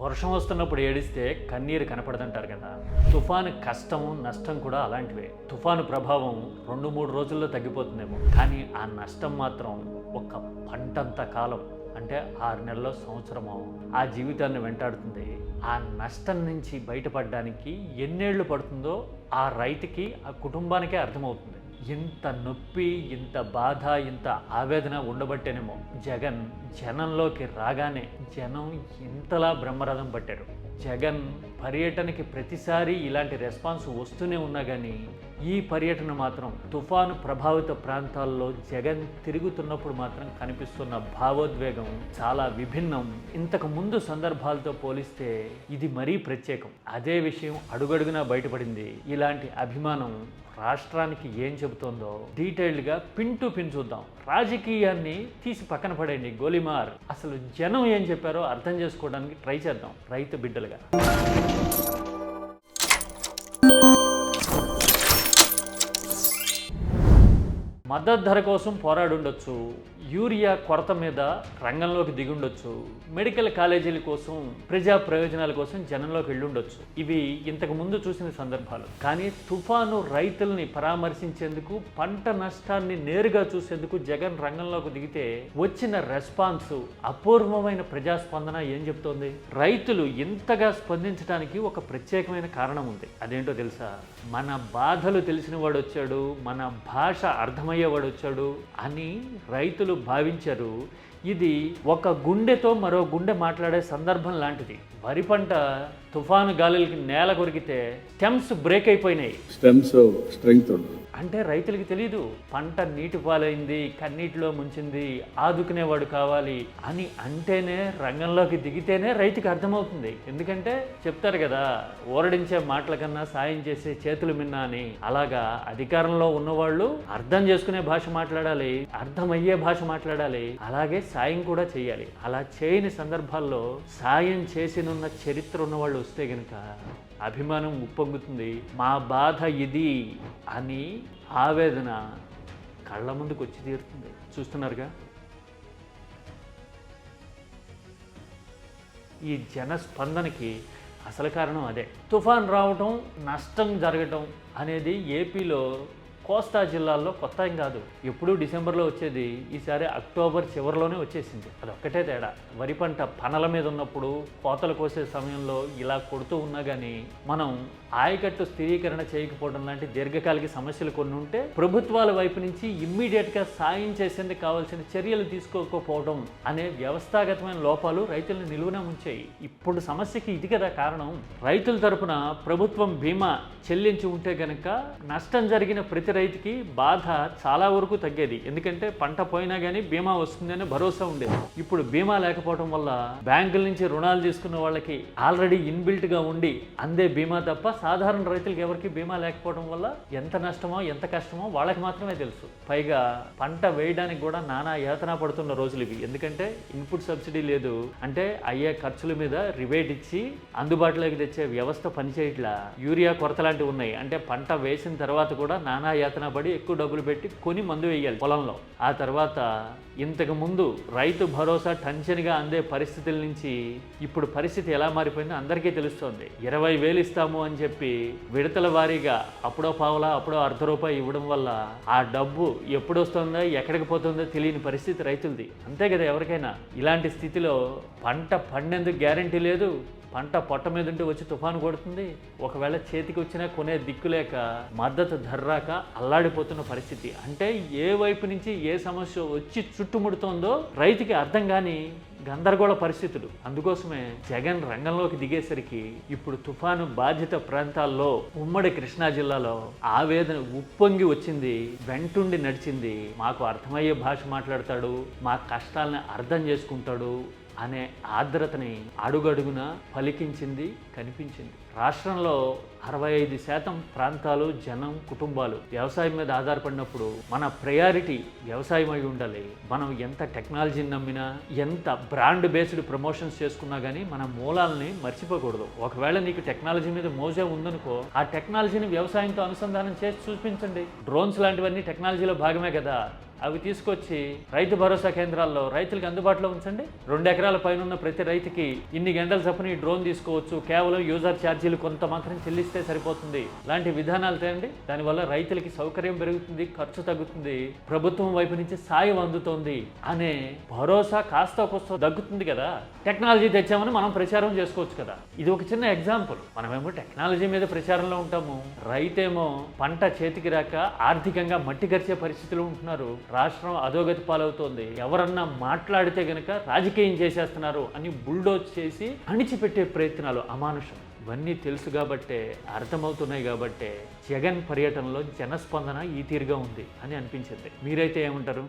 వర్షం వస్తున్నప్పుడు ఏడిస్తే కన్నీరు కనపడదంటారు కదా. తుఫాను కష్టము నష్టం కూడా అలాంటివే. తుఫాను ప్రభావం 2-3 రోజుల్లో తగ్గిపోతుందేమో, కానీ ఆ నష్టం మాత్రం ఒక పంటంత కాలం, అంటే 6 నెలల్లో సంవత్సరమో ఆ జీవితాన్ని వెంటాడుతుంది. ఆ నష్టం నుంచి బయటపడడానికి ఎన్నేళ్లు పడుతుందో ఆ రైతుకి, ఆ కుటుంబానికే అర్థమవుతుంది. ఇంత నొప్పి, ఇంత బాధ, ఇంత ఆవేదన ఉండబట్టేనేమో జగన్ జనంలోకి రాగానే జనం ఇంతలా బ్రహ్మరథం పట్టారు. జగన్ పర్యటనకి ప్రతిసారి ఇలాంటి రెస్పాన్స్ వస్తూనే ఉన్నా కానీ ఈ పర్యటన మాత్రం తుఫాను ప్రభావిత ప్రాంతాల్లో జగన్ తిరుగుతున్నప్పుడు మాత్రం కనిపిస్తున్న భావోద్వేగం చాలా విభిన్నం. ఇంతకు ముందు సందర్భాలతో పోలిస్తే ఇది మరీ ప్రత్యేకం. అదే విషయం అడుగడుగునా బయటపడింది. ఇలాంటి అభిమానం రాష్ట్రానికి ఏం చెబుతోందో డీటెయిల్డ్గా పిన్ టు పిన్ చూద్దాం. రాజకీయాన్ని తీసి పక్కన పడేయండి, గోలిమార్. అసలు జనం ఏం చెప్పారో అర్థం చేసుకోవడానికి ట్రై చేద్దాం రైతు బిడ్డలుగా. మద్దతు ధర కోసం పోరాడుండొచ్చు, యూరియా కొరత మీద రంగంలోకి దిగుండొచ్చు, మెడికల్ కాలేజీల కోసం, ప్రజా ప్రయోజనాల కోసం జనంలోకి వెళ్ళుండొచ్చు. ఇవి ఇంతకు ముందు చూసిన సందర్భాలు. కానీ తుఫాను రైతుల్ని పరామర్శించేందుకు, పంట నష్టాన్ని నేరుగా చూసేందుకు జగన్ రంగంలోకి దిగితే వచ్చిన రెస్పాన్స్, అపూర్వమైన ప్రజాస్పందన ఏం చెప్తోంది? రైతులు ఇంతగా స్పందించడానికి ఒక ప్రత్యేకమైన కారణం ఉంది. అదేంటో తెలుసా? మన బాధలు తెలిసిన వాడు వచ్చాడు, మన భాష అర్థమయ్యేవాడు వచ్చాడు అని రైతులు భావించారు. ఇది ఒక గుండెతో మరో గుండె మాట్లాడే సందర్భం లాంటిది. వరి పంట తుఫాను గాలులకి నేల కొరికితే స్టెమ్స్ బ్రేక్ అయిపోయినాయి. అంటే రైతులకి తెలీదు, పంట నీటి పాలైంది, కన్నీటిలో ముంచింది, ఆదుకునేవాడు కావాలి అని అంటేనే, రంగంలోకి దిగితేనే రైతుకి అర్థమవుతుంది. ఎందుకంటే చెప్తారు కదా, ఓరడించే మాటల కన్నా సాయం చేసే చేతులు మిన్నా అని. అలాగా అధికారంలో ఉన్నవాళ్ళు అర్థం చేసుకునే భాష మాట్లాడాలి, అర్థమయ్యే భాష మాట్లాడాలి, అలాగే సాయం కూడా చేయాలి. అలా చేయని సందర్భాల్లో సాయం చేసినున్న చరిత్ర ఉన్నవాళ్ళు వస్తే గనుక అభిమానం ఉప్పొంగుతుంది. మా బాధ ఇది అని ఆవేదన కళ్ళ ముందుకు వచ్చి తీరుతుంది. చూస్తున్నారుగా, ఈ జనస్పందనకి అసలు కారణం అదే. తుఫాన్ రావటం, నష్టం జరగటం అనేది ఏపీలో కోస్తా జిల్లాల్లో కొత్త ఏం కాదు. ఎప్పుడూ డిసెంబర్లో వచ్చేది, ఈసారి అక్టోబర్ చివరిలోనే వచ్చేసింది. అదొక్కటే తేడా. వరి పంట పనల మీద ఉన్నప్పుడు, కోతలు కోసే సమయంలో ఇలా కొడుతూ ఉన్నా కానీ మనం ఆయకట్టు స్థిరీకరణ చేయకపోవడం లాంటి దీర్ఘకాలిక సమస్యలు కొన్ని ఉంటే ప్రభుత్వాల వైపు నుంచి ఇమ్మీడియట్గా సాయం చేసేందుకు కావాల్సిన చర్యలు తీసుకోకపోవడం అనే వ్యవస్థాగతమైన లోపాలు రైతులను నిలువున ఉంచాయి. ఇప్పుడు సమస్యకి ఇది కదా కారణం. రైతుల తరపున ప్రభుత్వం బీమా చెల్లించి ఉంటే గనక నష్టం జరిగిన ప్రతి రైతుకి బాధ చాలా వరకు తగ్గేది. ఎందుకంటే పంట పోయినా కానీ బీమా వస్తుందనే భరోసా ఉండేది. ఇప్పుడు బీమా లేకపోవడం వల్ల బ్యాంకుల నుంచి రుణాలు తీసుకున్న వాళ్ళకి ఆల్రెడీ ఇన్బిల్ట్గా ఉండి అందే బీమా తప్ప సాధారణ రైతులకు ఎవరికి బీమా లేకపోవడం వల్ల ఎంత నష్టమో ఎంత కష్టమో వాళ్ళకి మాత్రమే తెలుసు. పైగా పంట వేయడానికి కూడా నానా యాతన పడుతున్న రోజులు ఇవి. ఎందుకంటే ఇన్పుట్ సబ్సిడీ లేదు, అంటే అయ్యే ఖర్చుల మీద రిబేట్ ఇచ్చి అందుబాటులోకి తెచ్చే వ్యవస్థ పనిచేయట్లా. యూరియా కొరత లాంటివి ఉన్నాయి, అంటే పంట వేసిన తర్వాత కూడా నానా యాతన పడి ఎక్కువ డబ్బులు పెట్టి కొని మందు వేయాలి పొలంలో. ఆ తర్వాత ఇంతకు ముందు రైతు భరోసా టెన్షన్గా అందే పరిస్థితుల నుంచి ఇప్పుడు పరిస్థితి ఎలా మారిపోయిందో అందరికీ తెలుస్తోంది. 20,000 ఇస్తాము అని చెప్పి విడతల వారీగా అప్పుడో పావులా అప్పుడో ₹1 ఇవ్వడం వల్ల ఆ డబ్బు ఎప్పుడు వస్తుందో ఎక్కడికి పోతుందో తెలియని పరిస్థితి రైతులది. అంతే కదా ఎవరికైనా. ఇలాంటి స్థితిలో పంట పండేందుకు గ్యారంటీ లేదు. పంట పొట్ట మీద ఉంటే వచ్చి తుఫాను కొడుతుంది. ఒకవేళ చేతికి వచ్చినా కొనే దిక్కులేక, మద్దతు ధర రాక అల్లాడిపోతున్న పరిస్థితి. అంటే ఏ వైపు నుంచి ఏ సమస్య వచ్చి చుట్టుముడుతోందో రైతుకి అర్థం కాని గందరగోళ పరిస్థితులు. అందుకోసమే జగన్ రంగంలోకి దిగేసరికి ఇప్పుడు తుఫాను బాధిత ప్రాంతాల్లో ఉమ్మడి కృష్ణా జిల్లాలో ఆవేదన ఉప్పొంగి వచ్చింది, వెంటుండి నడిచింది. మాకు అర్థమయ్యే భాష మాట్లాడతాడు, మా కష్టాలను అర్థం చేసుకుంటాడు అనే ఆర్ద్రతని అడుగడుగున పలికించింది, కనిపించింది. రాష్ట్రంలో 65% ప్రాంతాలు, జనం, కుటుంబాలు వ్యవసాయం మీద ఆధారపడినప్పుడు మన ప్రయారిటీ వ్యవసాయం అయి ఉండాలి. మనం ఎంత టెక్నాలజీని నమ్మినా, ఎంత బ్రాండ్ బేస్డ్ ప్రమోషన్స్ చేసుకున్నా కానీ మన మూలాలని మర్చిపోకూడదు. ఒకవేళ నీకు టెక్నాలజీ మీద మోజే ఉందనుకో, ఆ టెక్నాలజీని వ్యవసాయంతో అనుసంధానం చేసి చూపించండి. డ్రోన్స్ లాంటివన్నీ టెక్నాలజీలో భాగమే కదా, అవి తీసుకొచ్చి రైతు భరోసా కేంద్రాల్లో రైతులకు అందుబాటులో ఉంచండి. 2 ఎకరాల పైన ఉన్న ప్రతి రైతుకి ఇన్ని గంటల చొప్పున ఈ డ్రోన్ తీసుకోవచ్చు, కేవలం యూజర్ ఛార్జీలు కొంత మాత్రం చెల్లిస్తే సరిపోతుంది. ఇలాంటి విధానాలు తేండి. దానివల్ల రైతులకి సౌకర్యం పెరుగుతుంది, ఖర్చు తగ్గుతుంది, ప్రభుత్వం వైపు నుంచి సాయం అందుతోంది అనే భరోసా కాస్త కోస్త తగ్గుతుంది కదా. టెక్నాలజీ తెచ్చామని మనం ప్రచారం చేసుకోవచ్చు కదా. ఇది ఒక చిన్న ఎగ్జాంపుల్. మనమేమో టెక్నాలజీ మీద ప్రచారంలో ఉంటాము, రైతేమో పంట చేతికి రాక ఆర్థికంగా మట్టి గరిచే పరిస్థితులు ఉంటున్నారు. రాష్ట్రం అధోగతి పాలవుతోంది. ఎవరన్నా మాట్లాడితే గనక రాజకీయం చేసేస్తున్నారు అని బుల్డోజ్ చేసి అణిచిపెట్టే ప్రయత్నాలు అమానుషం. ఇవన్నీ తెలుసు కాబట్టే, అర్థమవుతున్నాయి కాబట్టే జగన్ పర్యటనలో జనస్పందన ఈ తీరుగా ఉంది అని అనిపించింది. మీరైతే ఏమంటారు?